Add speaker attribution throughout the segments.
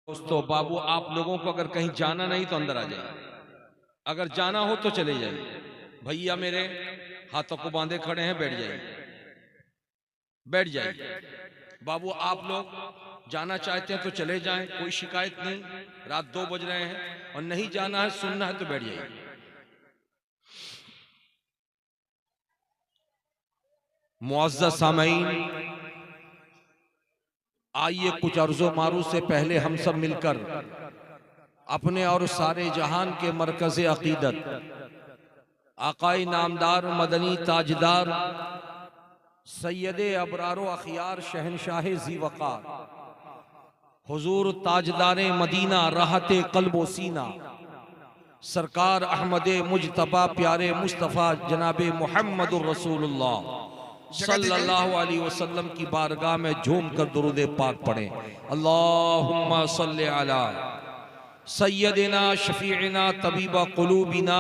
Speaker 1: दोस्तों, बाबू आप लोगों को अगर कहीं जाना नहीं तो अंदर आ जाइए, अगर जाना हो तो चले जाइए। भैया मेरे हाथों को बांधे खड़े हैं, बैठ जाइए, बैठ जाइए। बाबू आप लोग जाना चाहते हैं तो चले जाएं, कोई शिकायत नहीं। रात 2 बज रहे हैं और नहीं जाना है, सुनना है तो बैठ जाइए। मुअज़्ज़ज़ सामईन, आइए कुछ अर्ज़ो मारू से पहले हम सब मिलकर अपने और सारे जहान के मरकज़ अक़ीदत आक़ाए नामदार मदनी ताजदार सैयदे अबरारो अखियार शहनशाह ज़ी वक़ार हुज़ूर ताजदारे मदीना राहते क़ल्बो सीना सरकार अहमदे मुजतबा प्यारे मुस्तफ़ा जनाबे मुहम्मदुर रसूलुल्लाह सल्लल्लाहु अलैहि वसल्लम की बारगाह में झूम कर दुरूद पाक पढ़ें। अल्लाहुम्मा सल्लि अला सय्यदिना शफीइना तबीबा क़ुलूबिना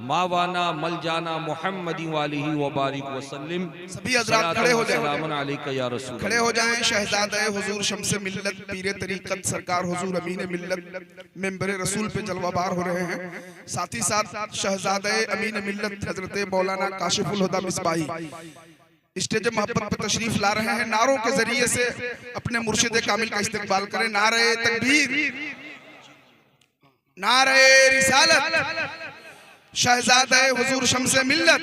Speaker 1: मावाना मलजाना मुहम्मदी वालिही व बारिक वसल्लिम।
Speaker 2: सभी हज़रात खड़े हो जाएं,
Speaker 1: सलामुन अलैका या रसूल।
Speaker 2: खड़े हो जाएं। शहजादे हुजूर शम्से मिल्लत पीरे तरीक़त सरकार हुजूर अमीन मिल्लत मेंबरे रसूल पे जलवाबार हो रहे हैं। साथ ही साथ शहजादे अमीन मिल्लत हजरत मौलाना काशिफुल हुदा मिसबाही स्टेज मोहब्बत पर तशरीफ ला रहे हैं। नारों के जरिए से अपने मुर्शिद कामिल का इस्तकबाल करें। नारे तकबीर, नारे रिसालत। शहजादे हुजूर शम्से मिल्लत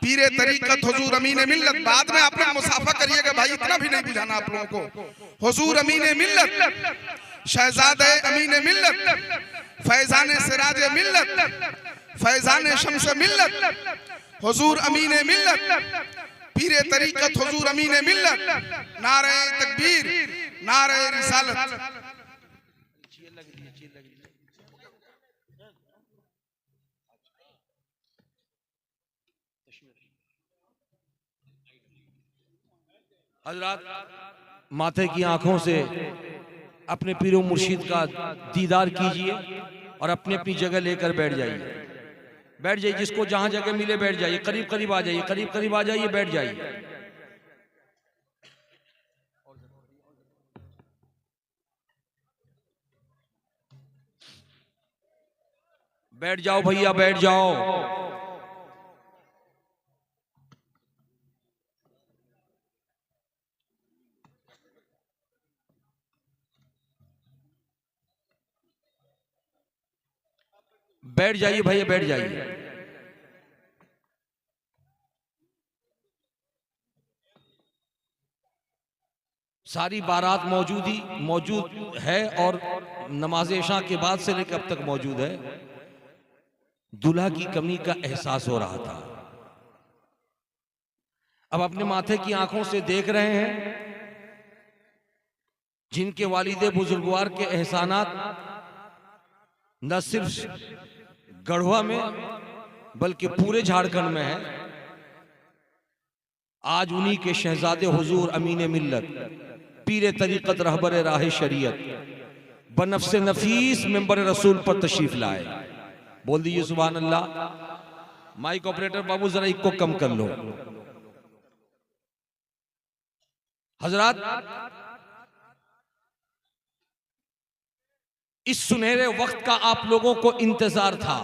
Speaker 2: पीरे तरीक़त हुजूर अमीन मिल्लत। बाद में आप लोग मुसाफा करिएगा भाई, इतना भी नहीं बुझाना आप लोगों को। हुजूर अमीन मिल्लत, शहजादे अमीन मिल्लत, फैजान सिराज मिल्लत, फैजान शम्स मिल्लत, हुजूर अमीन मिल्लत पीरे तरीक़त हुजूर अमीन मिल्लत। नारे तकबीर, नारे रिसालत।
Speaker 1: हजरात माथे की आंखों से अपने पीरो मुर्शिद का दीदार कीजिए और अपनी अपनी जगह लेकर बैठ जाइए, बैठ जाइए। जिसको जहां जगह मिले बैठ जाइए, करीब करीब आ जाइए, करीब करीब आ जाइए, बैठ जाइए। बैठ जाओ भैया, बैठ जाओ। बैठ जाइए भैया, बैठ जाइए। सारी बारात मौजूद है और नमाज इशा के बाद से लेकर अब तक मौजूद है। दूल्हा की कमी का एहसास हो रहा था। अब अपने माथे की आंखों से देख रहे हैं जिनके वालिदे बुजुर्गवार के एहसानात न सिर्फ गढ़वा में बल्कि पूरे झारखंड में है। आज उन्हीं के शहजादे हुजूर अमीन मिल्लत पीरे तरीक़त रहबर राह शरीयत बनफ्से नफीस मेंबर रसूल पर तशरीफ लाए। बोल दीजिए सुभान अल्लाह। माइक ऑपरेटर बाबू जरा इसको कम कर लो। हजरात, इस सुनहरे वक्त का आप लोगों को इंतजार था।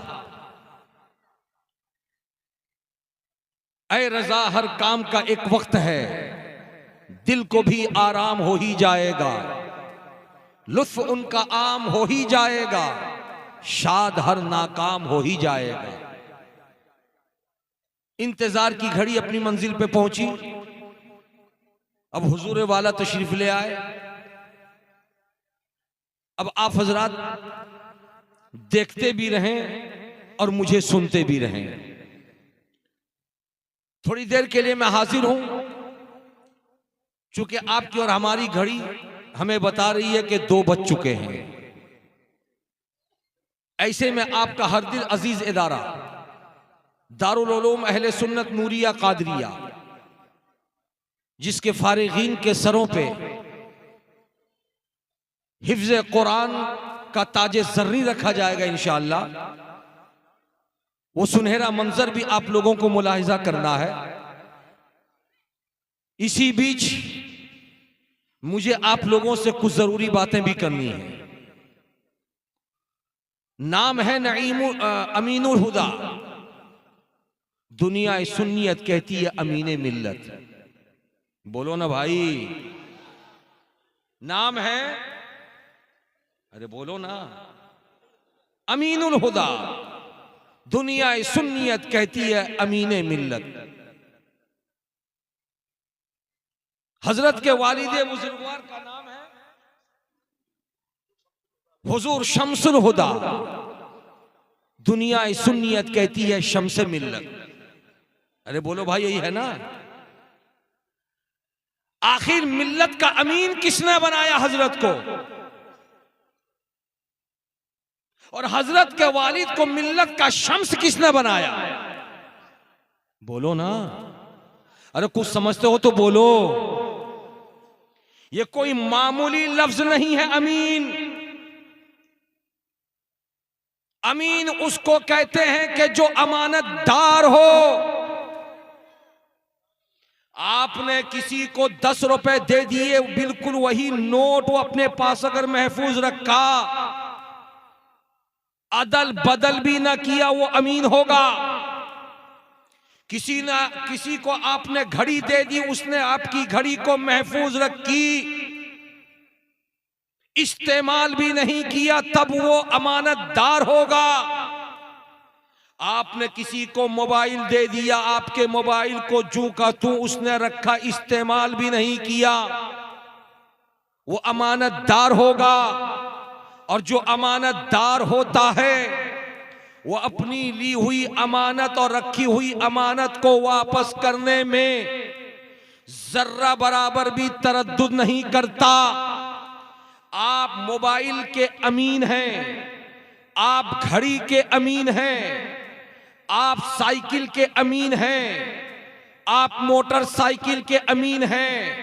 Speaker 1: ऐ रजा, हर काम का एक वक्त है, दिल को भी आराम हो ही जाएगा, लुत्फ उनका आम हो ही जाएगा, शाद हर नाकाम हो ही जाएगा। इंतजार की घड़ी अपनी मंजिल पे पहुंची। अब हुजूर वाला तशरीफ ले आए। अब आप हजरात देखते भी रहें और मुझे सुनते भी रहें। थोड़ी देर के लिए मैं हाजिर हूं, चूंकि आपकी और हमारी घड़ी हमें बता रही है कि 2 बज चुके हैं। ऐसे में आपका हर दिल अजीज इदारा दारुल उलूम अहले सुन्नत नूरिया कादरिया, जिसके फारिगीन के सरों पे हिफ्ज़ कुरान का ताजे जर्री रखा जाएगा इंशाअल्लाह, वो सुनहरा मंजर भी आप लोगों को मुलाहिजा करना है। इसी बीच मुझे आप लोगों से कुछ जरूरी बातें भी करनी है। नाम है अमीनुल हुदा, दुनिया सुन्नियत कहती है अमीने मिल्लत। बोलो ना भाई, नाम है, अरे बोलो ना, अमीनुल हुदा, दुनिया सुन्नियत कहती है अमीने मिल्लत। हजरत के वालिदे बुजुर्गवार का नाम है हुजूर शम्सुल हुदा, दुनिया सुन्नियत कहती है शम्स मिल्लत। अरे बोलो भाई, यही है ना। आखिर मिल्लत का अमीन किसने बनाया? हजरत को। और हजरत के वालिद को मिल्लत का शम्स किसने बनाया? बोलो ना। अरे कुछ समझते हो तो बोलो। ये कोई मामूली लफ्ज नहीं है अमीन। अमीन उसको कहते हैं कि जो अमानतदार हो। आपने किसी को 10 रुपए दे दिए, बिल्कुल वही नोट वो अपने पास अगर महफूज रखा, अदल बदल भी ना किया, वो अमीन होगा। किसी को आपने घड़ी दे दी, उसने आपकी घड़ी को महफूज रखी, इस्तेमाल भी नहीं किया, तब वो अमानतदार होगा। आपने किसी को मोबाइल दे दिया, आपके मोबाइल को जूं का तूं उसने रखा, इस्तेमाल भी नहीं किया, वो अमानतदार होगा। और जो अमानतदार होता है वो अपनी ली हुई अमानत और रखी हुई अमानत को वापस करने में जर्रा बराबर भी तरद्दुद नहीं करता। आप मोबाइल के अमीन हैं, आप घड़ी के अमीन हैं, आप साइकिल के अमीन हैं, आप मोटरसाइकिल के अमीन हैं,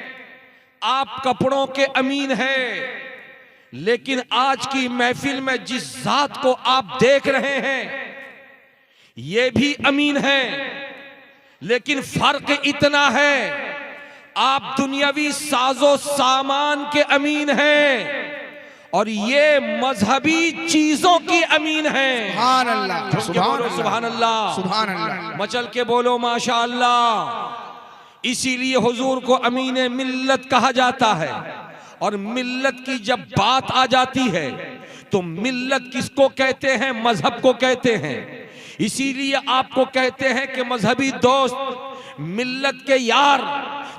Speaker 1: आप कपड़ों के अमीन हैं। लेकिन आज की महफिल में जिस जात को आप देख रहे हैं ये भी अमीन है, लेकिन फर्क इतना है, आप दुनियावी साजो सामान के अमीन हैं और ये मजहबी चीजों की अमीन हैं।
Speaker 2: सुभान अल्लाह,
Speaker 1: सुभान अल्लाह,
Speaker 2: सुभान अल्लाह,
Speaker 1: मचल के बोलो माशा अल्लाह। इसीलिए हुजूर को अमीन मिल्लत कहा जाता है। और मिल्लत की जब बात आ जाती है तो मिल्लत किसको कहते हैं? मजहब को कहते हैं। इसीलिए आपको कहते हैं कि मजहबी दोस्त, मिल्लत के यार।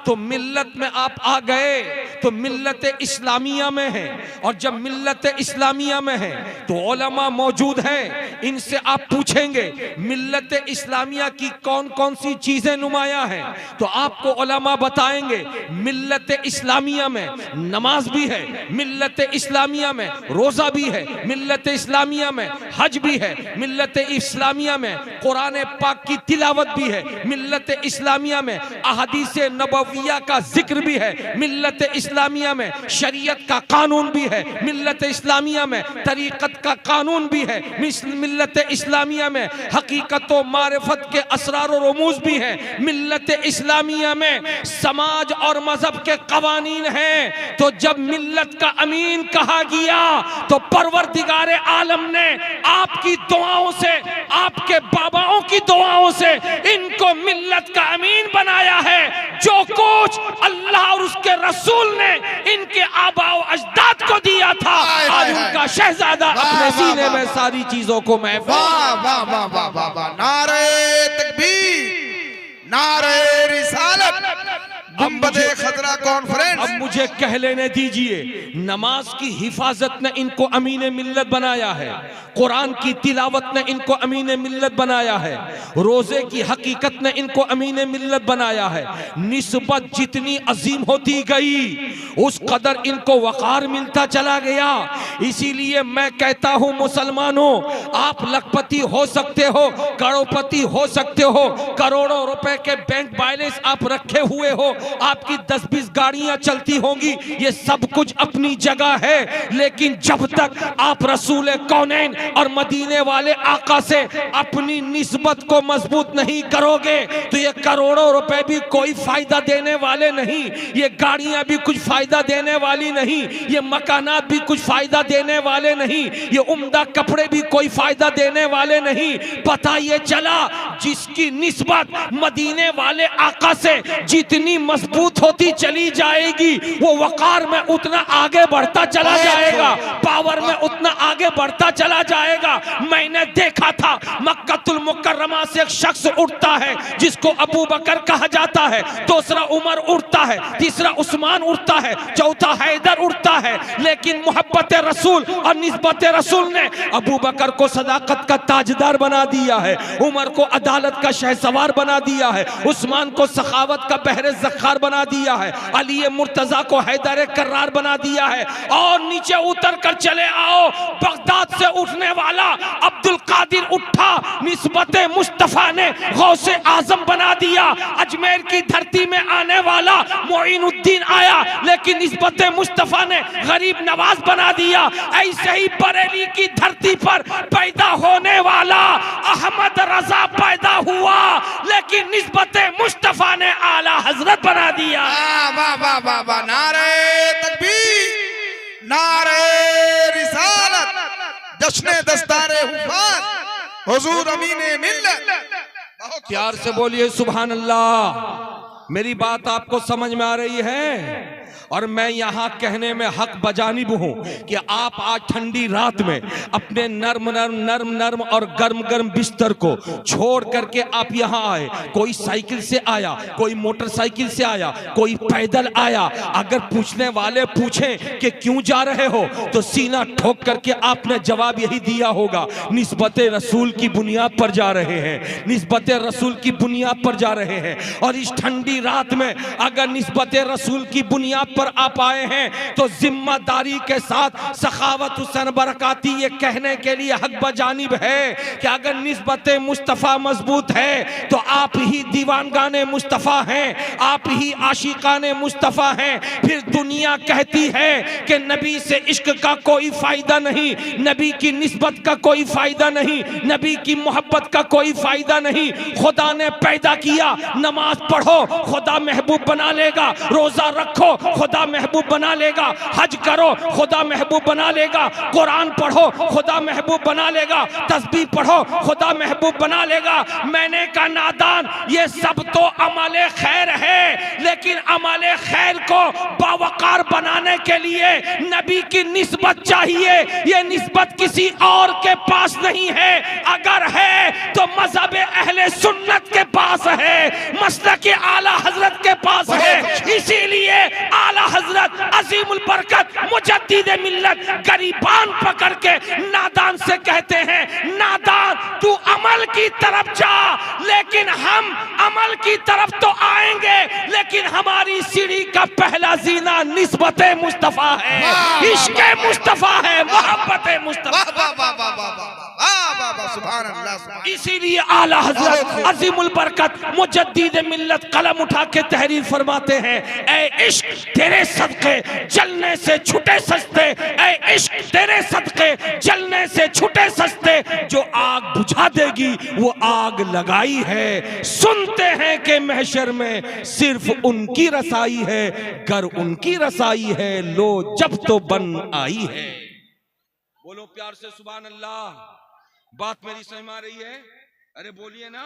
Speaker 1: तो मिल्लत में आप आ गए तो मिल्लत इस्लामिया में है, और जब मिल्लत इस्लामिया में है तो उलमा मौजूद हैं, इनसे आप पूछेंगे मिल्लत इस्लामिया की कौन कौन सी चीजें नुमाया हैं, तो आपको उलमा बताएंगे मिल्लत इस्लामिया में नमाज भी है, मिल्लत इस्लामिया में रोजा भी है, मिल्लत इस्लामिया में हज भी है, मिल्लत इस्लामिया में कुरान पाक की तिलावत भी है, मिल्लत इस्लामिया में अहादीस नबवी का जिक्र भी है, मिल्लत इस्लामिया में शरीयत का कानून भी है, मिल्लत इस्लामिया में तरीक़त का कानून भी है, मिल्लत इस्लामिया में हकीकत व मारिफत के असरार और रमूज भी है, मिल्लत इस्लामिया में समाज और मजहब के कवानीन हैं। तो जब मिल्लत का अमीन कहा गया तो परवरदिगार आलम ने आपकी दुआओं से, आपके बाबाओं की दुआओं से इनको मिल्लत का अमीन बनाया है। जो कुछ अल्लाह और उसके रसूल ने इनके आबाओ अजदाद को दिया था, आज उनका शहजादा अपने सीने में सारी चीजों को महफूज।
Speaker 2: वाह वाह वाह वाह वाह वाह, नारे तकबीर, नारे रिसालत, गुंबदे खतरा कॉन्फ्रेंस।
Speaker 1: अब मुझे कह लेने दीजिए, नमाज की हिफाजत ने इनको अमीन मिल्लत बनाया है, कुरान की तिलावत ने इनको अमीन मिल्लत बनाया है, रोजे की हकीकत ने इनको अमीन मिल्लत बनाया है। निस्बत जितनी अजीम होती गई उस कदर इनको वक़ार मिलता चला गया। इसीलिए मैं कहता हूं मुसलमानों, आप लखपति हो सकते हो, करोड़पति हो सकते हो, करोड़ों रुपए के बैंक बैलेंस आप रखे हुए हो, आपकी 10-20 गाड़ियां चल गलती होंगी, ये सब कुछ अपनी जगह है, लेकिन जब तक आप रसूल कौनैन और मदीने वाले आका से अपनी निस्बत को मजबूत नहीं करोगे तो ये करोड़ों रुपए भी कोई फायदा देने वाले नहीं, ये गाड़ियां भी कुछ फायदा देने वाली नहीं, ये मकानात भी कुछ फायदा देने वाले नहीं, ये उम्दा कपड़े भी कोई फायदा देने वाले नहीं। पता ये चला जिसकी निस्बत मदीने वाले आका से जितनी मजबूत होती चली जाएगी वो वकार में उतना आगे बढ़ता चला जाएगा, पावर में उतना आगे बढ़ता चला जाएगा। मैंने देखा था मक्कतुल मुकर्रमा से एक शख्स उठता है जिसको अबू बकर कहा जाता है, दूसरा उमर उठता है, तीसरा उस्मान उठता है, चौथा हैदर उठता है, लेकिन मोहब्बत रसूल और निस्बत रसूल ने अबू बकर को सदाकत का ताजदार बना दिया है, उमर को अदालत का शहसवार बना दिया है, उस्मान को सखावत का बहरे ज़ख़्ख़ार बना दिया है, अली मुर्तज़ा को हैदर कर्रार बना दिया है। और नीचे उतर कर चले आओ, बगदाद से उठने वाला अब्दुल कादिर उठा, निस्बत मुस्तफा ने गौसे आजम बना दिया। अजमेर की धरती में आने वाला मोइनुद्दीन आया, लेकिन निस्बत मुस्तफा ने गरीब नवाज बना दिया। ऐसे ही बरेली की धरती पर पैदा होने वाला अहमद रजा पैदा हुआ, लेकिन निस्बत मुस्तफा ने आला हजरत बना दिया।
Speaker 2: वाह वाह वाह वाह, नारे तकबीर, नारे रिसालत, जश्ने दस्तारे हुफाज हुजूर अमीने मिल्लत।
Speaker 1: प्यार से बोलिए सुभान अल्लाह। मेरी बात आपको समझ में आ रही है? और मैं यहाँ कहने में हक बजानिब हूँ कि आप आज ठंडी रात में अपने नर्म और गर्म बिस्तर को छोड़ करके आप यहाँ आए। कोई साइकिल से आया, कोई मोटरसाइकिल से आया, कोई पैदल आया। अगर पूछने वाले पूछें कि क्यों जा रहे हो तो सीना ठोक करके आपने जवाब यही दिया होगा, निस्बत रसूल की बुनियाद पर जा रहे हैं, निस्बत रसूल की बुनियाद पर जा रहे हैं। और इस ठंडी रात में अगर निस्बत रसूल की बुनियाद पर आप आए हैं तो जिम्मेदारी के साथ सखावत हुसैन बरकाती ये कहने के लिए हक बजानिब है कि अगर निस्बत मुस्तफ़ा मजबूत है तो आप ही दीवानगाने मुस्तफ़ा हैं, आप ही आशिकाने मुस्तफ़ा हैं। फिर दुनिया कहती है कि नबी से इश्क का कोई फायदा नहीं, नबी की निस्बत का कोई फायदा नहीं, नबी की मोहब्बत का कोई फायदा नहीं। खुदा ने पैदा किया, नमाज पढ़ो खुदा महबूब बना लेगा, रोजा रखो खुदा महबूब बना लेगा, हज करो खुदा महबूब बना लेगा, कुरान पढ़ो खुदा महबूब बना लेगा, तस्बीह पढ़ो खुदा महबूब बना लेगा। मैंने कहा नादान, ये सब तो अमले खैर है, लेकिन अमले खैर को बावकार बनाने के लिए नबी की निस्बत चाहिए। ये निस्बत किसी और के पास नहीं है, अगर है तो मज़हब अहले सुन्नत के पास है, मसलक आला हजरत के पास है। इसीलिए आला हजरत अजीमुल बरकत मुजद्दिद मिल्लत गरीबान पकड़ के नादान से कहते हैं, नादान तू अमल की तरफ जा, लेकिन हम अमल की तरफ तो आएंगे, लेकिन हमारी सीढ़ी का पहला जीना निस्बत मुस्तफा है, इश्क मुस्तफा है, मोहब्बत मुस्तफा। इसीलिए आला हजरत अजीमुल बरकत मुजद्दिद मिल्लत कलम उठा के तहरीर फरमाते हैं, ए इश्क तेरे सदके जलने से छुटे सस्ते, ए इश्क तेरे सदके जलने से छुटे सस्ते, जो आग बुझा देगी वो आग लगाई है। सुनते हैं कि महशर में सिर्फ उनकी रसाई है, गर उनकी रसाई है लो जब तो बन आई है। बोलो प्यार से सुभान अल्लाह। बात मेरी समझ में आ रही है? अरे बोलिए ना।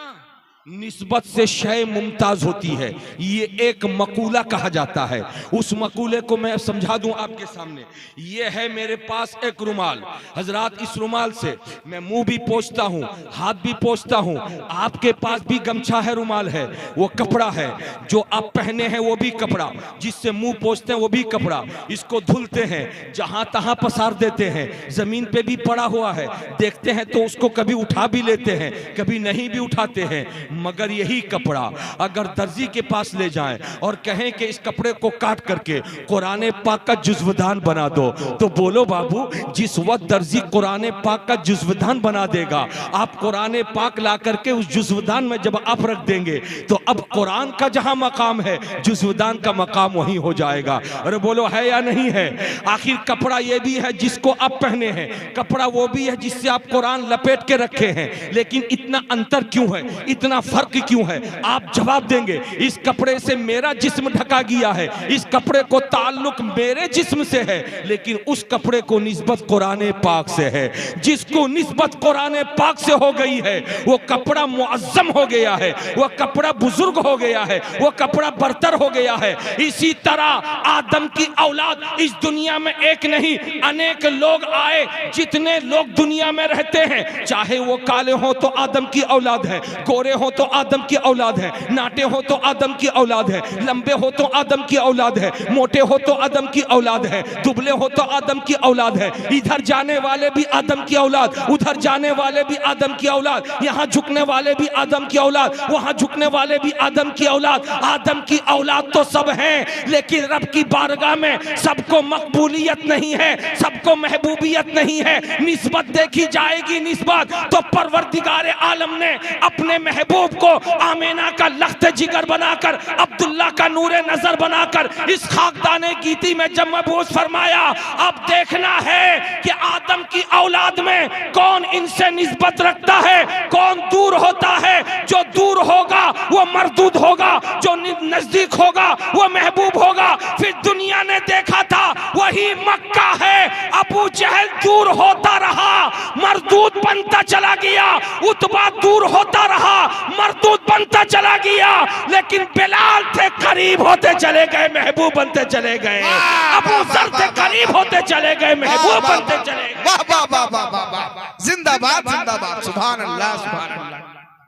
Speaker 1: निस्बत से शय मुमताज होती है, ये एक मकूला कहा जाता है। उस मकूले को मैं समझा दूं आपके सामने। ये है मेरे पास एक रुमाल, हजरात इस रुमाल से मैं मुंह भी पोंछता हूं, हाथ भी पोंछता हूं। आपके पास भी गमछा है, रुमाल है, वो कपड़ा है। जो आप पहने हैं वो भी कपड़ा, जिससे मुंह पोंछते हैं वो भी कपड़ा। इसको धुलते हैं, जहां तहां पसार देते हैं, जमीन पे भी पड़ा हुआ है, देखते हैं तो उसको कभी उठा भी लेते हैं, कभी नहीं भी उठाते हैं। मगर यही कपड़ा अगर दर्जी के पास ले जाएं और कहें कि इस कपड़े को काट करके कुरान पाक का जुज़्वदान बना दो, तो बोलो बाबू, जिस वक्त दर्जी कुरान पाक का जुज़्वदान बना देगा, आप कुरान पाक ला करके उस जुज़्वदान में जब आप रख देंगे तो अब कुरान का जहां मकाम है, जुज़्वदान का मकाम वहीं हो जाएगा। अरे बोलो है या नहीं है? आखिर कपड़ा ये भी है जिसको आप पहने हैं, कपड़ा वो भी है जिससे आप कुरान लपेट के रखे हैं, लेकिन इतना अंतर क्यों है, इतना फर्क क्यों है? आप जवाब देंगे, इस कपड़े से मेरा जिस्म ढका गया है, इस कपड़े को ताल्लुक मेरे जिस्म से है, लेकिन उस कपड़े को निस्बत कुरान पाक से है। जिसको निस्बत कुरान पाक से हो गई है वो कपड़ा मुअज्जम हो गया है, वो कपड़ा बुजुर्ग हो गया है, वो कपड़ा बरतर हो गया है। इसी तरह आदम की औलाद इस दुनिया में एक नहीं अनेक लोग आए। जितने लोग दुनिया में रहते हैं, चाहे वो काले हो तो आदम की औलाद है, गोरे हो तो आदम की औलाद है, नाटे हो तो आदम की औलाद है, लंबे हो तो आदम की औलाद है, मोटे हो तो आदम की औलाद है, दुबले हो तो आदम की औलाद है। इधर जाने वाले भी आदम की औलाद, उधर जाने वाले भी आदम की औलाद, यहाँ झुकने वाले भी आदम की औलाद, वहाँ झुकने वाले भी आदम की औलाद। आदम की औलाद तो सब हैं, लेकिन रब की बारगाह में सबको मकबूलियत नहीं है, सबको महबूबियत नहीं है। निस्बत देखी जाएगी, निस्बत तो परवरदिगार आलम ने अपने महबूब को आमीना का लख्त जिगर बनाकर, अब्दुल्ला का नूरे नजर बनाकर इस खाकदाने गीती में जब मबूस फरमाया, अब देखना है कि आदम की औलाद में कौन इनसे निस्बत रखता है, कौन दूर होता है। जो दूर होगा वो मरदूद होगा, जो नजदीक होगा वो महबूब होगा। फिर दुनिया ने देखा था वही मक्का है, अबू जहल दूर होता रहा, मरदूद बनता चला गया, उतबा दूर होता रहा, मरदूद बनता चला गया, लेकिन बिलाल थे करीब होते चले गए, महबूब बनते चले गए। अबू जर थे करीब होते चले गए, महबूब बनते चले गए।
Speaker 2: वाह वाह वाह वाह वाह वाह, जिंदाबाद जिंदाबाद, सुभान अल्लाह सुभान अल्लाह।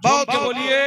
Speaker 2: बहुत
Speaker 1: बोलिए,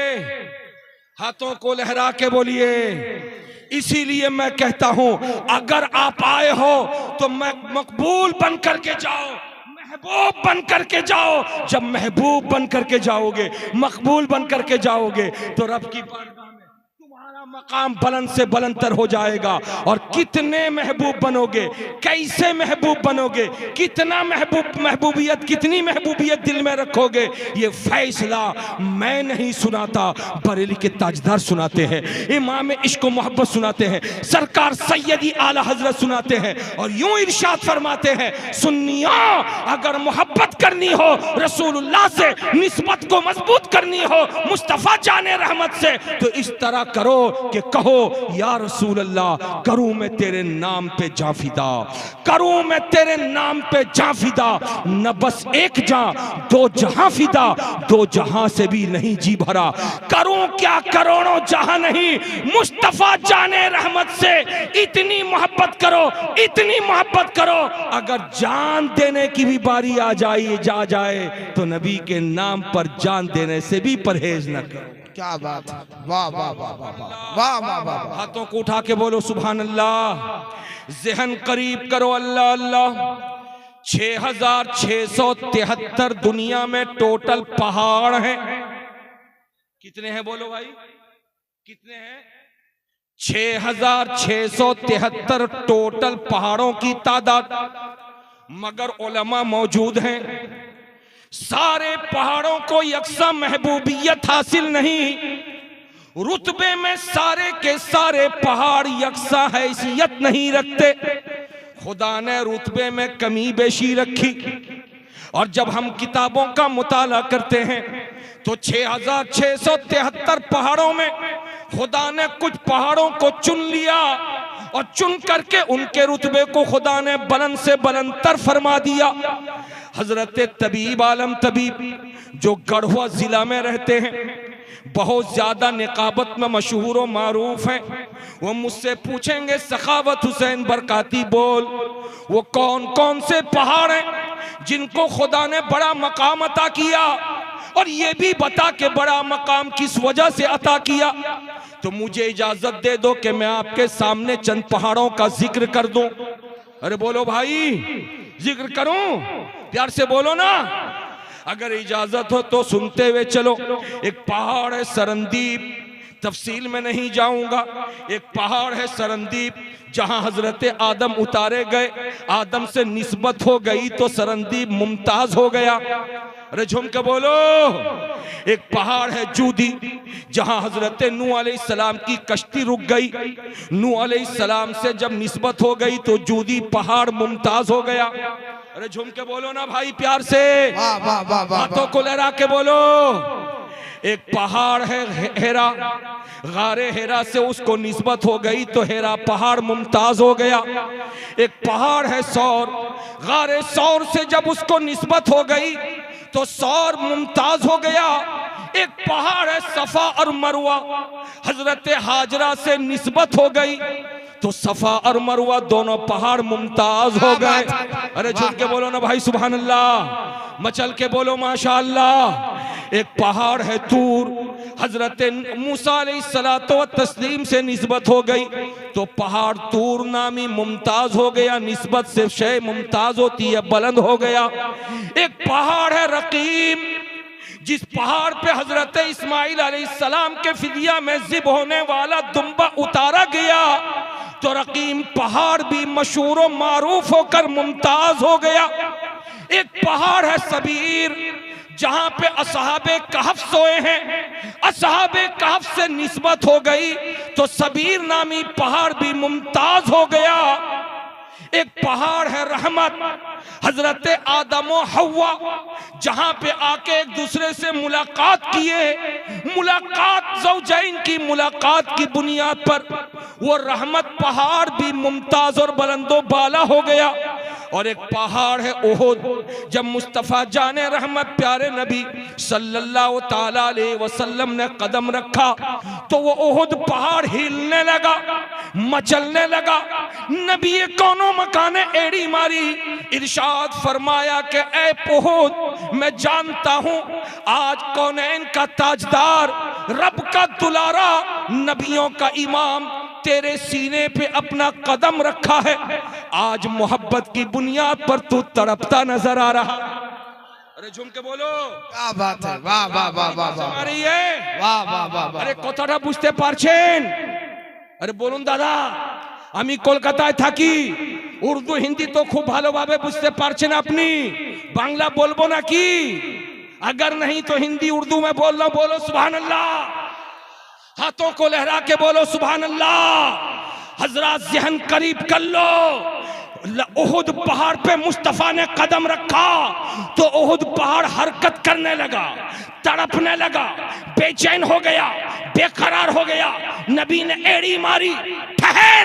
Speaker 1: हाथों को लहरा के बोलिए। इसीलिए मैं कहता हूं, अगर आप आए हो तो मैं मकबूल बन करके जाओ, महबूब बन करके जाओ। जब महबूब बन करके जाओगे, मकबूल बन करके जाओगे, तो रब की बारगाह में तुम्हारा मकाम बुलंद से बुलंदतर हो जाएगा। और कितने महबूब बनोगे, कैसे महबूब बनोगे, कितना महबूबियत कितनी महबूबियत दिल में रखोगे, ये फैसला मैं नहीं सुनाता, बरेली के ताजदार सुनाते हैं, इमाम इश्क व मोहब्बत सुनाते हैं, सरकार सैयदी आला हजरत सुनाते हैं। और यूं इरशाद फरमाते हैं, सुन्नियों अगर मोहब्बत करनी हो रसूलुल्लाह से, निस्बत को मजबूत करनी हो मुस्तफा जाने रहमत से, तो इस तरह करो कि कहो, या रसूल अल्लाह, करूं मैं तेरे नाम पे जाफिदा, करूं मैं तेरे नाम पे जाफिदा। न बस एक जां, दो जहां फिदा, दो जहां से भी नहीं जी भरा, करूं क्या करोड़ों जहां नहीं, मुस्तफा जाने रहमत से। इतनी मोहब्बत करो, इतनी मोहब्बत करो, अगर जान देने की भी बारी आ जाए तो नबी के नाम पर जान देने से भी परहेज न करो।
Speaker 2: क्या बात है, वाह वाह वाह वाह वाह वाह।
Speaker 1: हाथों को उठा के बोलो सुभान अल्लाह। ज़हन करीब करो, अल्लाह अल्लाह। 6673 दुनिया में टोटल पहाड़ हैं। कितने हैं बोलो भाई, कितने हैं? 6673 टोटल पहाड़ों की तादाद। मगर उलमा मौजूद हैं, सारे पहाड़ों को यकसा महबूबियत हासिल नहीं, रुतबे में सारे के सारे पहाड़ यकसा हैसियत नहीं रखते। खुदा ने रुतबे में कमी बेशी रखी। और जब हम किताबों का मुताला करते हैं तो 6673 पहाड़ों में खुदा ने कुछ पहाड़ों को चुन लिया और चुन करके उनके रुतबे को खुदा ने बुलंद से बुलंदतर फरमा दिया। हजरत तबीब आलम तबीब जो गढ़वा जिला में रहते हैं, बहुत ज्यादा निकाबत में मशहूर और मारूफ हैं, वो मुझसे पूछेंगे सखावत हुसैन बरकाती बोल, वो कौन कौन से पहाड़ हैं जिनको खुदा ने बड़ा मकाम अता किया, और ये भी बता के बड़ा मकाम किस वजह से अता किया। तो मुझे इजाजत दे दो कि मैं आपके सामने चंद पहाड़ों का जिक्र कर दूं। अरे बोलो भाई, जिक्र करूं, प्यार से बोलो ना। अगर इजाजत हो तो सुनते हुए चलो। एक पहाड़ है सरंदीप, तफसील में नहीं जाऊंगा। एक पहाड़ है सरंदीप जहां हजरत आदम उतारे गए, आदम से निस्बत हो गई तो सरंदीप मुमताज हो गया। अरे झूम के बोलो। एक पहाड़ है जूदी जहां हजरत नूह अलैहिस्सलाम की कश्ती रुक गई, नूह अलैहिस्सलाम से जब निस्बत हो गई तो जूदी पहाड़ मुमताज हो गया। अरे झूम के बोलो ना भाई, प्यार से हाथों को लहरा के बोलो। एक पहाड़ है हेरा, गारे हेरा से उसको निस्बत हो गई तो हेरा पहाड़ मुमताज हो गया। एक पहाड़ है सौर, गारे सौर से जब उसको निस्बत हो गई तो सौर मुमताज हो गया। एक पहाड़ है सफा और मरवा, हजरत हाजरा से निस्बत हो गई तो सफा और मरवा दोनों पहाड़ मुमताज हो गए। अरे झूम के बोलो ना भाई सुभान अल्लाह, मचल के बोलो माशा अल्लाह। एक पहाड़ है तूर, हजरत मूसा अलैहिस्सलातो तस्लीम से निस्बत हो गई तो पहाड़ तूर नामी मुमताज हो गया। निस्बत से शय मुमताज होती है, बुलंद हो गया। एक पहाड़ है रकीम, जिस पहाड़ पे हजरत इस्माइल अलैहिस्सलाम के फिदिया में जिब होने वाला दुम्बा उतारा गया तो रकीम पहाड़ भी मशहूर और मारूफ होकर मुमताज हो गया। एक पहाड़ है सबीर, जहां पे असहाबे कहफ सोए हैं, असहाबे कहफ से निस्बत हो गई तो सबीर नामी पहाड़ भी मुमताज हो गया। एक पहाड़ है रहमत, हजरत आदम और हव्वा जहां पे आके एक दूसरे से मुलाकात किए, मुलाकात ज़ौजैन की मुलाकात की बुनियाद पर वो रहमत पहाड़ भी मुमताज और बुलंदो बाला हो गया। और एक पहाड़ है ओहद, जब मुस्तफ़ा जाने रहमत प्यारे नबी सल्लल्लाहु ताला अलैहि वसल्लम ने कदम रखा तो वो ओहद पहाड़ हिलने लगा, मचलने लगा। नबी कौनो मकाने एड़ी मारी, इरशाद फरमाया कि ऐ ओहद मैं जानता हूं आज कौनैन का ताजदार, रब का दुलारा, नबियों का इमाम तेरे सीने पे अपना कदम रखा है। आज मोहब्बत की बुनियाद पर तू तड़पता नजर आ रहा। अरे झूम के बोलो,
Speaker 2: क्या बात है, वाह वाह वाह वाह वाह, वाह वाह वाह वाह।
Speaker 1: अरे কথাটা বুঝতে পারছেন? আরে বলুন দাদা, আমি কলকাতায় থাকি, উর্দু হিন্দি তো খুব ভালোভাবে বুঝতে পারছেন আপনি, বাংলা বলবো নাকি? अगर नहीं तो हिंदी उर्दू में बोल लो, बोलो सुभान अल्लाह। हाथों को लहरा के बोलो सुभान अल्लाह। हजरात ज़हन करीब कर लो। ओहद पहाड़ पे मुस्तफा ने कदम रखा तो ओहद पहाड़ हरकत करने लगा, तड़पने लगा, बेचैन हो गया, बेकरार हो गया। नबी ने एड़ी मारी, ठहर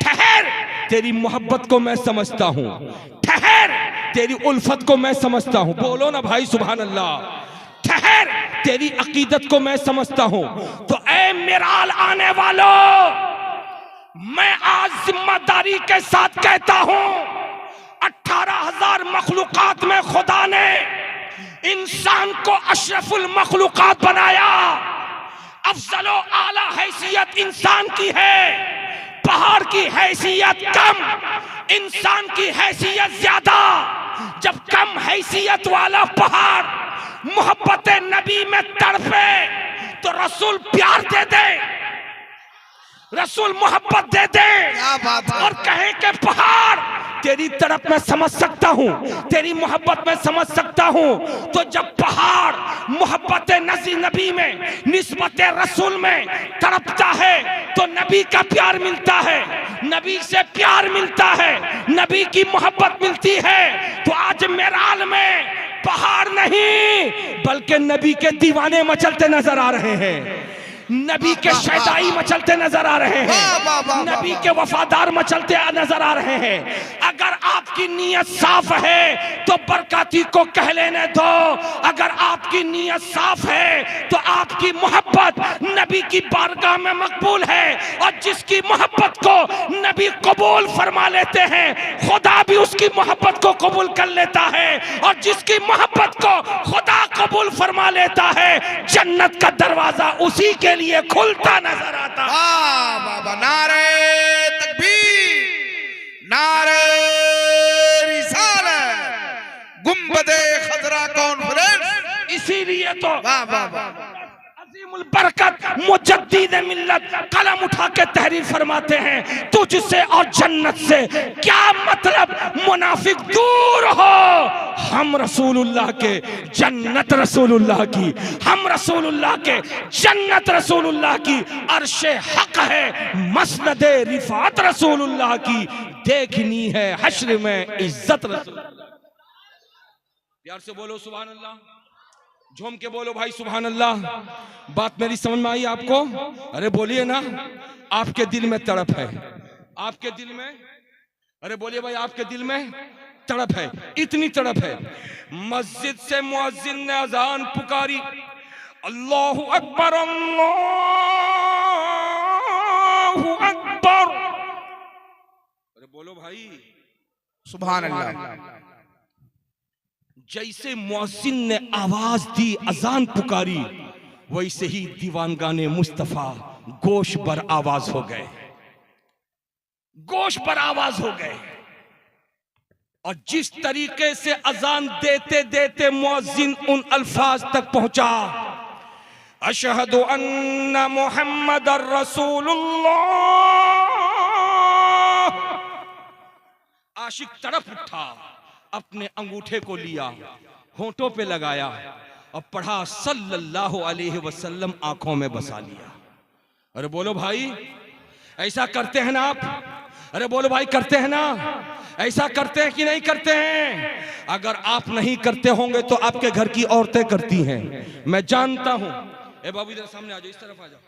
Speaker 1: ठहर, तेरी मोहब्बत को मैं समझता हूँ, ठहर तेरी उल्फत को मैं समझता हूँ। बोलो ना भाई सुभान अल्लाह। ठहर, तेरी अकीदत को मैं समझता हूं। तो ऐ मिराल आने वालों, मैं आज जिम्मेदारी के साथ कहता हूं 18,000 मखलूकात में खुदा ने इंसान को अशरफुल मखलूकात बनाया। अफजलो आला हैसियत इंसान की है, पहाड़ की हैसियत कम, इंसान की हैसियत ज्यादा। जब कम हैसियत वाला पहाड़ मोहब्बत नबी में तड़पे तो रसूल प्यार दे दे, रसूल मोहब्बत दे दे और कहे कि पहाड़ तेरी तरफ मैं समझ सकता हूँ, तेरी मोहब्बत में समझ सकता हूँ। तो जब पहाड़ मोहब्बत नबी में, निस्बत रसूल में तड़पता है तो नबी का प्यार मिलता है, नबी से प्यार मिलता है, नबी की मोहब्बत मिलती है। तो आज मेराल में पहाड़ नहीं बल्कि नबी के दीवाने मचलते नजर आ रहे हैं, नबी के शहदाई मचलते नजर आ रहे हैं, नबी के वफादार मचलते नजर आ रहे हैं। अगर आपकी नीयत साफ है तो बरकाती को कह लेने दो, अगर आपकी नीयत साफ है तो आपकी मोहब्बत नबी की बारगाह में मकबूल है। और जिसकी मोहब्बत को नबी कबूल फरमा लेते हैं, खुदा भी उसकी मोहब्बत को कबूल कर लेता है। और जिसकी मोहब्बत को खुदा कबूल फरमा लेता है, जन्नत का दरवाजा उसी के लिए खुलता नजर आता।
Speaker 2: वाह बाबा, नारे तकबीर, नारे रिसालत, गुंबदे खजरा कॉन्फ्रेंस।
Speaker 1: इसीलिए तो
Speaker 2: वाह वाह वाह,
Speaker 1: अजीमुल बरकत मुजद्दिद मिल्लत कलम उठा के तहरीर फरमाते हैं, तुझसे और जन्नत से क्या मतलब, मुनाफिक दूर हो, हम रसूलुल्लाह के जन्नत रसूलुल्लाह की, हम रसूलुल्लाह के जन्नत रसूलुल्लाह की, अर्शे हक है मसनद रिफात रसूलुल्लाह की, देखनी है हश्र में इज्जत रसूलुल्लाह। प्यार से बोलो सुभान अल्लाह, झूम के बोलो भाई सुभान अल्लाह। बात मेरी समझ में आई आपको? अरे बोलिए ना, आपके दिल में तड़प है, आपके दिल में, अरे बोलिए भाई, आपके दिल में तड़प है, इतनी तड़प है। मस्जिद से मुअज्जिन ने अजान पुकारी, अल्लाहु अकबर अल्लाहु अकबर, अरे बोलो भाई
Speaker 2: सुभान अल्लाह।
Speaker 1: जैसे मुअज्जिन ने आवाज दी, अजान पुकारी, वैसे ही दीवानगाने मुस्तफा गोश पर आवाज हो गए, गोश पर आवाज हो गए। और जिस तरीके से अजान देते देते मुअज्जिन उन अल्फाज तक पहुंचा, अशहदु अन्ना मुहम्मदर रसूलुल्लाह, आशिक तड़प उठा, अपने अंगूठे को लिया, होंठों पे लगाया और पढ़ा सल्लल्लाहु अलैहि वसल्लम, आंखों में बसा लिया। अरे बोलो भाई, ऐसा करते हैं ना आप? अरे बोलो भाई, करते हैं ना? ऐसा करते हैं कि नहीं करते हैं? अगर आप नहीं करते होंगे तो आपके घर की औरतें करती हैं, मैं जानता हूं। ए बाबू इधर सामने आ जाओ, इस तरफ आ जाओ,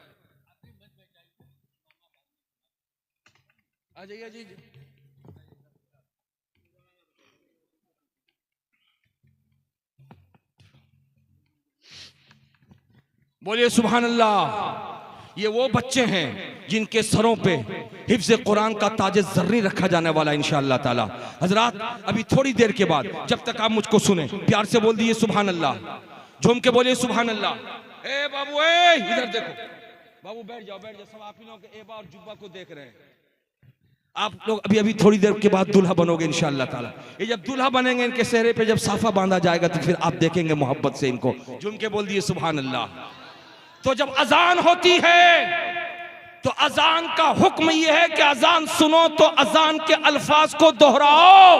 Speaker 1: आ जाइए, आ जाइए। बोलिए सुभान अल्लाह। ये वो बच्चे हैं जिनके सरों पे हिफ्ज़ कुरान का ताज ज़र्री रखा जाने वाला इंशाअल्लाह ताला। हजरात, अभी थोड़ी देर के बाद, जब तक आप मुझको सुने, प्यार से बोल दिए सुभान अल्लाह, झूम के बोलिए सुभान अल्लाह। ए बाबू, ए इधर देखो बाबू, बैठ जाओ, बैठ जाओ, सब आप ही लोग एबा और जुब्बा को देख रहे हैं। आप लोग अभी अभी थोड़ी देर के बाद दूल्हा बनोगे इंशाअल्लाह ताला। ये जब दूल्हा बनेंगे, इनके चेहरे पे जब साफा बांधा जाएगा तो फिर आप देखेंगे मोहब्बत से इनको। झूम के बोल दिए सुभान अल्लाह। तो जब अजान होती है तो अजान का हुक्म यह है कि अजान सुनो तो अजान के अल्फाज को दोहराओ,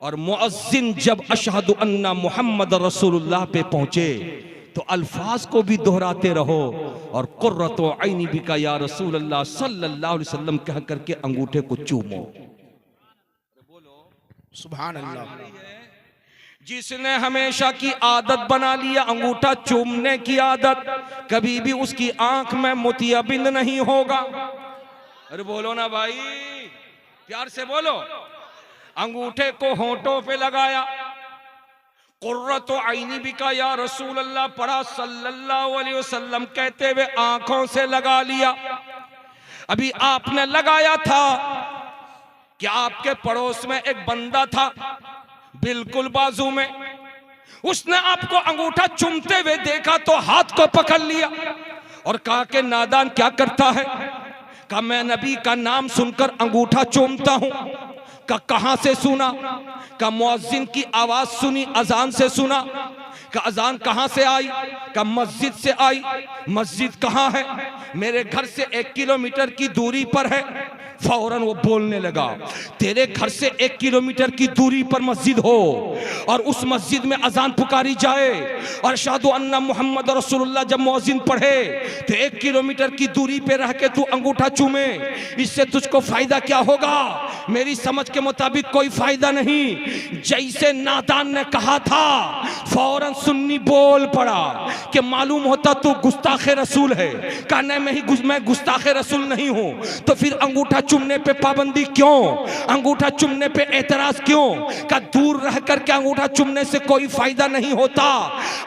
Speaker 1: और मुअज्जिन जब अशहदु अन्ना मुहम्मद रसूलुल्लाह पे पहुंचे तो अल्फाज को भी दोहराते रहो, और कुर्रतु ऐनी बिका या रसूल अल्लाह सल्लल्लाहु अलैहि वसल्लम कह करके अंगूठे को चूमो।
Speaker 2: सुभान अल्लाह।
Speaker 1: जिसने हमेशा की आदत बना लिया अंगूठा चूमने की आदत, कभी भी उसकी आंख में मोतियाबिंद नहीं होगा। अरे बोलो ना भाई, प्यार से बोलो। अंगूठे को होंठों पे लगाया, कुर्रतु ऐनी बिका या रसूल अल्लाह पढ़ा, सल्लल्लाहु अलैहि वसल्लम कहते हुए आंखों से लगा लिया। अभी आपने लगाया था कि आपके पड़ोस में एक बंदा था, बिल्कुल बाजू में, उसने आपको अंगूठा चूमते हुए देखा तो हाथ को पकड़ लिया और कहा कि नादान क्या करता है? कहा मैं नबी का नाम सुनकर अंगूठा चूमता हूं। कहा कहां से सुना? कहा मुअज्जिन की आवाज सुनी, अजान से सुना। कहा अजान कहां से आई? कहा मस्जिद से आई। मस्जिद कहां है? मेरे घर से 1 किलोमीटर की दूरी पर है। फौरन वो बोलने लगा, तेरे घर से 1 किलोमीटर की दूरी पर मस्जिद हो और उस मस्जिद में अजान पुकारी जाए और अशहदु अन्ना मुहम्मद रसूलुल्लाह जब मुअज्जिन पढ़े तो 1 किलोमीटर की दूरी पे रह के तू अंगूठा चूमे, इससे तुझको फायदा क्या होगा? मेरी समझ के मुताबिक कोई फायदा नहीं। जैसे नादान ने कहा था, फौरन सुन्नी बोल पड़ा कि मालूम होता तू गुस्ताखे रसूल है। कहा नहीं, मैं गुस्ताखे रसूल नहीं हूं। तो फिर अंगूठा चुमने पे पाबंदी क्यों? अंगूठा चुमने पे एतराज क्यों? का दूर रह करके अंगूठा चुमने से कोई फायदा नहीं होता।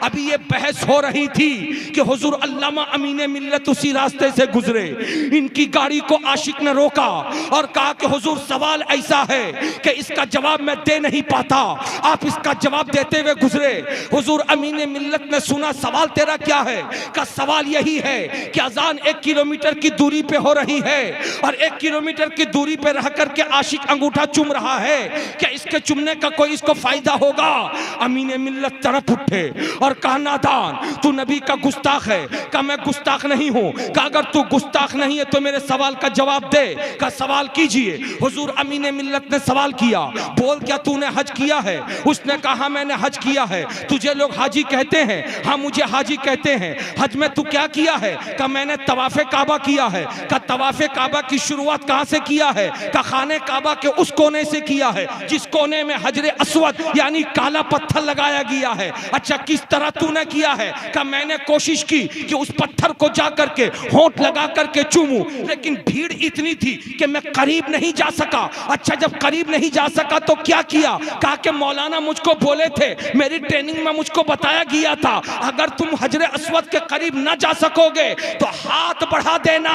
Speaker 1: अभी ये बहस हो रही थी कि हुजूर अल्लामा अमीने मिल्लत उसी रास्ते से गुजरे, इनकी गाड़ी को आशिक ने रोका और कहा कि हुजूर सवाल ऐसा है कि इसका जवाब मैं दे नहीं पाता, आप इसका जवाब देते हुए गुजरे। हुजूर अमीने मिल्लत ने सुना, सवाल तेरा क्या है? का सवाल यही है कि अजान 1 किलोमीटर की दूरी पे हो रही है और 1 किलोमीटर किलोमीटर की दूरी पे रह करके आशिक अंगूठा चूम रहा है, क्या इसके चुमने का कोई इसको फायदा होगा? अमीन मिल्लत तरफ उठे और कहा नादान, तू नबी का गुस्ताख है। कहा मैं गुस्ताख नहीं हूं। कहा अगर तू गुस्ताख नहीं है तो मेरे सवाल का जवाब दे। कहा सवाल कीजिए। हुजूर अमीन मिल्लत ने सवाल किया, बोल क्या तूने हज किया है? उसने कहा हाँ मैंने हज किया है। तुझे लोग हाजी कहते हैं? हाँ मुझे हाजी कहते हैं। हज में तू क्या किया है? कहा मैंने तवाफे काबा किया है। कहा तवाफे काबा की शुरुआत कहां से किया है? कहा खाने काबा के उस कोने से किया है जिस कोने में हजरे अस्वद यानी काला पत्थर लगाया गया है। अच्छा किस तरह तूने किया है? कहा मैंने कोशिश की कि उस पत्थर को जा करके होंठ लगा करके चूमूं, लेकिन भीड़ इतनी थी कि मैं करीब नहीं जा सका। अच्छा जब करीब नहीं जा सका तो क्या किया? कहा कि मौलाना मुझको बोले थे, मेरी ट्रेनिंग में मुझको बताया गया था, अगर तुम हजरे अस्वद के करीब न जा सकोगे तो हाथ बढ़ा देना,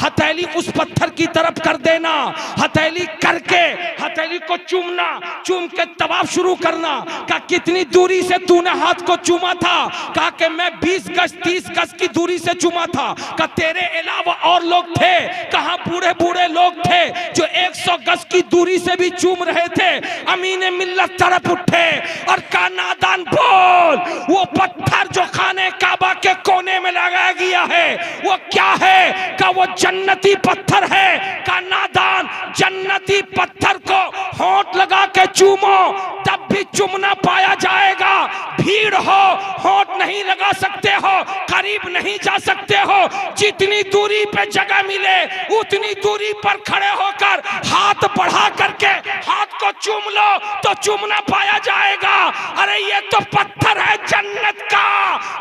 Speaker 1: हथेली उस पत्थर की तरफ कर देना, हथेली करके हथेली को चूमना, चूम के तवाफ शुरू करना। कहा कितनी दूरी से तूने हाथ को चूमा था? कहा कि मैं 20 गज 30 गज की दूरी से चूमा था। कहा तेरे अलावा और लोग थे? कहा बूढ़े बूढ़े लोग थे जो 100 गज की दूरी से भी चूम रहे थे। अमीन मिल्लत तरफ उठे और कहा नादान बोल, वो पत्थर जो खाने काबा के कोने में लगाया गया है वो क्या है? कहा वो जन्नती पत्थर है। कहा नादान, जन्नती पत्थर को होंठ लगा के चूमो तब भी चुमना पाया जाएगा। भीड़ हो, होंठ नहीं लगा सकते हो, करीब नहीं जा सकते हो, जितनी दूरी पे जगह मिले उतनी दूरी पर खड़े होकर हाथ बढ़ा करके हाथ को चूम लो तो चूमना पाया जाएगा। अरे ये तो पत्थर है जन्नत का।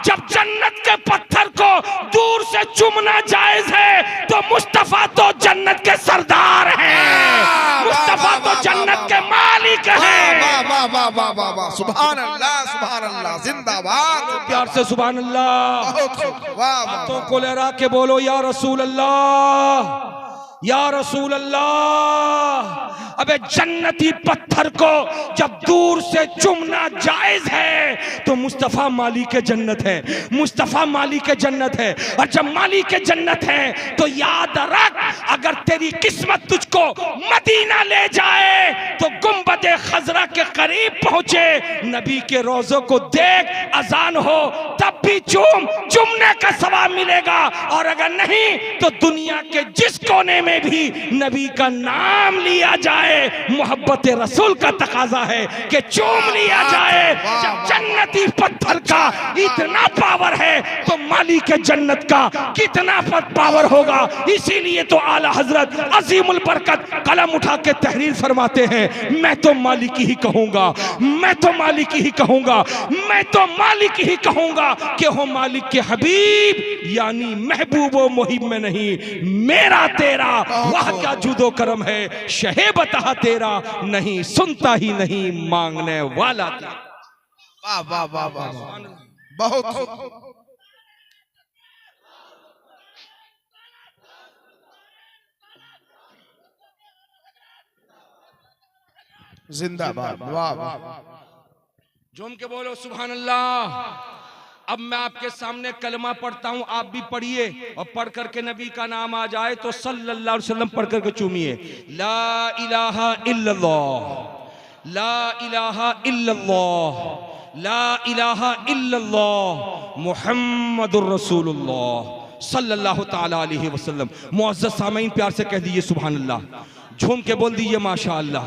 Speaker 1: जब जन्नत के पत्थर को दूर से चूमना जायज है तो मुस्तफा तो जन्नत के सरदार हैं, मुस्तफा तो जन्नत के मालिक हैं।
Speaker 2: वाह वाह वाह वाह वाह, सुभान अल्लाह, जिंदाबाद।
Speaker 1: प्यार से सुभान अल्लाह।
Speaker 2: वाह
Speaker 1: हाथों को लहरा के बोलो या रसूल अल्लाह, या रसूल अल्लाह। अबे जन्नती पत्थर को जब दूर से चूमना जायज है तो मुस्तफा मालिक जन्नत है, मुस्तफा मालिक जन्नत है। और जब मालिक जन्नत है तो याद रख, अगर तेरी किस्मत तुझको मदीना ले जाए तो गुंबदे खजरा के करीब पहुंचे, नबी के रोज़ों को देख, अजान हो तब भी चूमने का सवाब मिलेगा। और अगर नहीं तो दुनिया के जिस कोने में भी नबी का नाम लिया जाए, मोहब्बत रसूल का तकाजा है कि चूम लिया जाए। जब जन्नती पत्थर का इतना पावर है तो मालिक जन्नत का कितना पावर होगा। इसीलिए तो आला हजरत अजीमुल बरकत कलम उठा के तहरीर फरमाते हैं, मैं तो मालिक ही कहूंगा, मैं तो मालिक ही कहूंगा, मैं तो मालिक ही कहूंगा कि हो मालिक के हबीब यानी महबूब व मुहिब में नहीं, मेरा तेरा वह क्या जुदो करम है, शहे बता तेरा नहीं, सुनता ही नहीं, मांगने वाला तेरा।
Speaker 2: वाह वाह वाह वाह, बहुत जिंदाबाद। वाह वाह,
Speaker 1: झूम के बोलो सुभान अल्लाह। अब मैं आपके सामने कलमा पढ़ता हूं, आप भी पढ़िए और पढ़ करके नबी का नाम आ जाए तो सल्लल्लाहु अलैहि वसल्लम पढ़ करके चूमिए। ला इलाहा इल्लल्लाह, ला इलाहा इल्लल्लाह, ला इलाहा इल्लल्लाह मुहम्मदुर रसूलुल्लाह सल्लल्लाहु ताला अलैहि वसल्लम। मुअज़्ज़ज़ सामीन प्यार से कह दीजिए सुभान अल्लाह, झूम के बोल दीजिए माशा अल्लाह।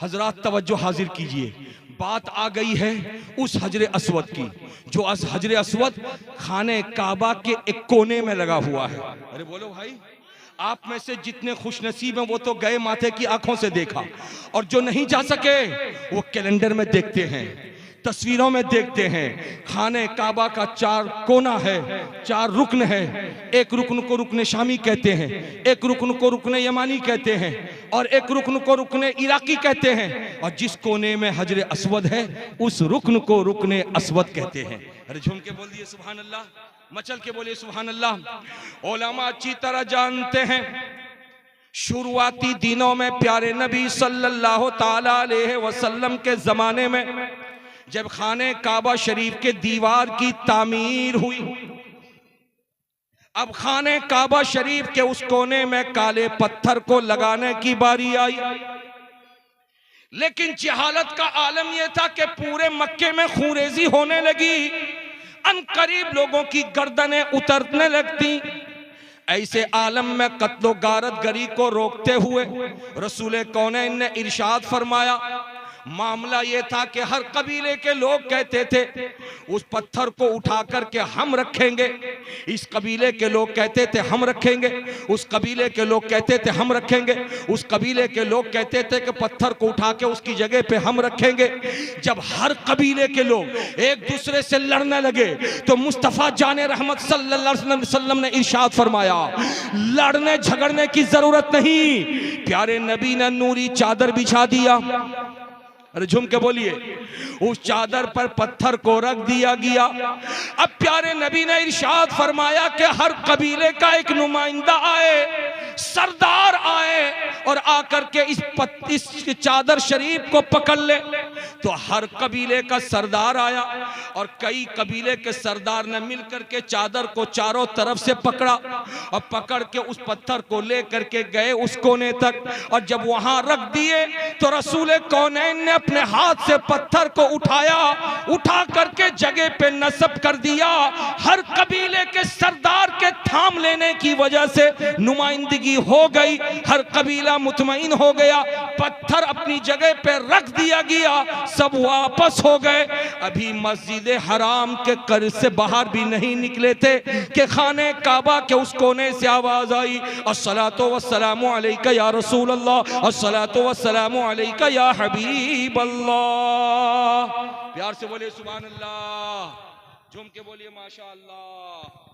Speaker 1: हजरात तवज्जो हाजिर कीजिए, बात आ गई है उस हजरे अस्वद की जो हजरे अस्वद खाने काबा के एक कोने में लगा हुआ है। अरे बोलो भाई, आप में से जितने खुशनसीब हैं वो तो गए माथे की आंखों से देखा, और जो नहीं जा सके वो कैलेंडर में देखते हैं, तस्वीरों में देखते हैं। खाने काबा का 4 कोना है, 4 रुकन है। एक रुकन को रुकने शामी कहते हैं, एक रुकन को रुकने यमानी कहते हैं, और एक रुकन को रुकने इराकी कहते हैं। और जिस कोने में हजरे अस्वद है उस रुकन को रुकने अस्वद कहते हैं। अरे झूम के बोल दिए सुभान अल्लाह, मचल के बोलिए सुभान अल्लाह। उलमा अच्छी तरह जानते हैं शुरुआती दिनों में प्यारे नबी सल्लल्लाहु ताला अलैहि वसल्लम के जमाने में जब खाने काबा शरीफ के दीवार की तामीर हुई, अब खाने काबा शरीफ के उस कोने में काले पत्थर को लगाने की बारी आई, लेकिन जहालत का आलम यह था कि पूरे मक्के में खूंरेजी होने लगी, अनकरीब लोगों की गर्दनें उतरने लगती। ऐसे आलम में कत्लो गारत गरी को रोकते हुए रसूल कौनैन ने इरशाद फरमाया। मामला ये था कि हर कबीले के लोग कहते थे उस पत्थर को उठा करके हम रखेंगे, इस कबीले के लोग कहते थे हम रखेंगे, उस कबीले के लोग कहते थे हम रखेंगे, उस कबीले के लोग कहते थे कि पत्थर को उठा के उसकी जगह पे हम रखेंगे। जब हर कबीले के लोग एक दूसरे से लड़ने लगे तो मुस्तफ़ा जाने रहमत सल्लल्लाहु अलैहि वसल्लम ने इरशाद फरमाया, लड़ने झगड़ने की जरूरत नहीं। प्यारे नबी ने नूरी चादर बिछा दिया, अरे झूम के बोलिए, उस चादर पर पत्थर को रख दिया गया। अब प्यारे नबी ने इरशाद फरमाया कि हर कबीले का एक नुमाइंदा आए, सरदार आए और आकर के इस चादर शरीफ को पकड़ ले। तो हर कबीले का सरदार आया और कई कबीले के सरदार ने मिलकर के चादर को चारों तरफ से पकड़ा और पकड़ के उस पत्थर को ले करके गए उस कोने तक। और जब वहां रख दिए तो रसूल कौनैन ने अपने हाथ से पत्थर को उठाया, उठा करके जगह पे नस्ब कर दिया। हर कबीले के सरदार के थाम लेने की वजह से नुमाइंदगी हो गई, हर कबीला मुतमईन हो गया, पत्थर अपनी जगह पे रख दिया गया, सब वापस हो गए। अभी मस्जिद हराम के कर से बाहर भी नहीं निकले थे कि खाने काबा के उस कोने से आवाज आई, अस्सलातु वस्सलामु अलैका या रसूल अल्लाह, अस्सलातु वस्सलामु अलैका या हबीब अल्लाह। प्यार से बोलिए सुभान अल्लाह, झूम के बोलिए माशा अल्लाह।